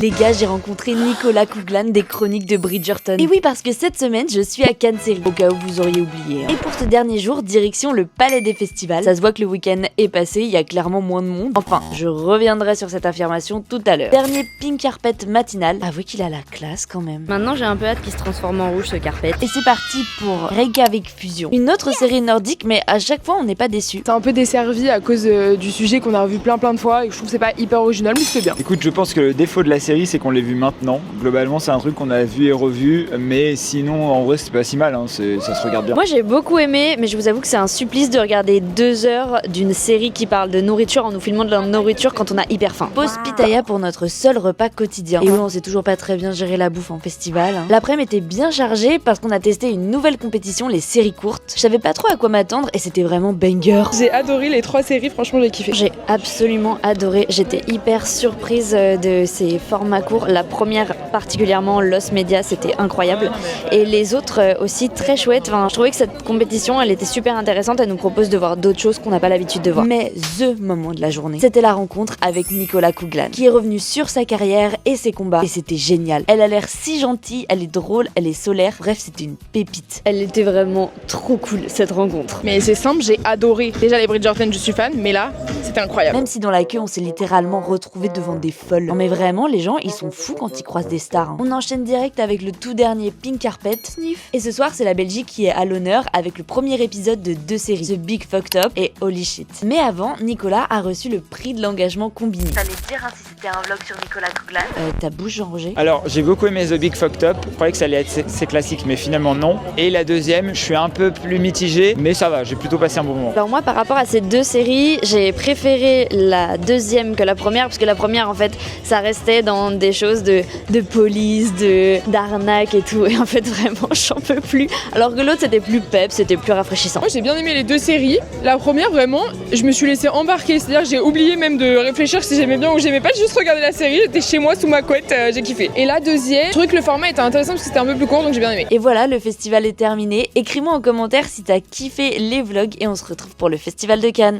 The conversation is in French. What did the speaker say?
Les gars, j'ai rencontré Nicolas Couglan des Chroniques de Bridgerton. Et oui, parce que cette semaine, je suis à Cannes Série, au cas où vous auriez oublié. Et pour ce dernier jour, direction le Palais des Festivals. Ça se voit que le week-end est passé, il y a clairement moins de monde. Enfin, je reviendrai sur cette affirmation tout à l'heure. Dernier pink carpet matinal. Avouez qu'il a la classe quand même. Maintenant, j'ai un peu hâte qu'il se transforme en rouge ce carpet. Et c'est parti pour Reykjavik Fusion. Une autre série nordique, mais à chaque fois, on n'est pas déçu. C'est un peu desservi à cause du sujet qu'on a revu plein de fois et je trouve que c'est pas hyper original, mais c'est bien. Écoute, je pense que le défaut de la série, c'est qu'on l'ait vu maintenant. Globalement, c'est un truc qu'on a vu et revu, mais sinon, en vrai, c'est pas si mal, hein. Ça se regarde bien. Moi, j'ai beaucoup aimé, mais je vous avoue que c'est un supplice de regarder 2 heures d'une série qui parle de nourriture en nous filmant de la nourriture quand on a hyper faim. Pause pitaya pour notre seul repas quotidien. Et oui, on sait toujours pas très bien gérer la bouffe en festival. L'après-midi était bien chargée parce qu'on a testé une nouvelle compétition, les séries courtes. Je savais pas trop à quoi m'attendre et c'était vraiment banger. J'ai adoré les 3 séries, franchement j'ai kiffé. J'ai absolument adoré, j'étais hyper surprise de ces formats courts. La première particulièrement, Lost Media, c'était incroyable. Et les autres aussi très chouettes. Enfin, je trouvais que cette compétition, elle était super intéressante. Elle nous propose de voir d'autres choses qu'on n'a pas l'habitude de voir. Mais the moment de la journée, c'était la rencontre avec Nicolas Couglan, qui est revenu sur sa carrière et ses combats. Et c'était génial. Elle a l'air si gentille, elle est drôle, elle est solaire. Bref, c'était une pépite. Elle était vraiment trop cool, cette rencontre. Mais c'est simple, j'ai adoré. Déjà les Bridgerton, je suis fan, mais là, c'était incroyable. Même si dans la queue, on s'est littéralement retrouvé devant des folles. Non mais vraiment, les gens, ils sont fous quand ils croisent des stars. On enchaîne direct avec le tout dernier Pink Carpet. Sniff. Et ce soir, c'est la Belgique qui est à l'honneur avec le premier épisode de 2 séries, The Big Fucked Up et Holy Shit. Mais avant, Nicolas a reçu le prix de l'engagement combiné. T'allais dire si c'était un vlog sur Nicolas Couglan. Ta bouche, Jean-Roger. Alors, j'ai beaucoup aimé The Big Fucked Up. Je croyais que ça allait être c'est classique, mais finalement non. Et la deuxième, je suis un peu plus mitigé, mais ça va, j'ai plutôt passé un bon moment. Alors moi, par rapport à ces 2 séries, j'ai préféré la deuxième que la première, parce que la première, en fait, ça restait dans des choses de police, d'arnaque et tout. Et en fait, vraiment, j'en peux plus. Alors que l'autre, c'était plus pep, c'était plus rafraîchissant. Moi j'ai bien aimé les 2 séries. La première, vraiment, je me suis laissée embarquer. C'est-à-dire j'ai oublié même de réfléchir si j'aimais bien ou j'aimais pas. J'ai juste regardé la série, j'étais chez moi sous ma couette, j'ai kiffé. Et la deuxième, je trouvais que le format était intéressant parce que c'était un peu plus court, donc j'ai bien aimé. Et voilà, le festival est terminé. Écris-moi en commentaire si t'as kiffé les vlogs et on se retrouve pour le festival de Cannes.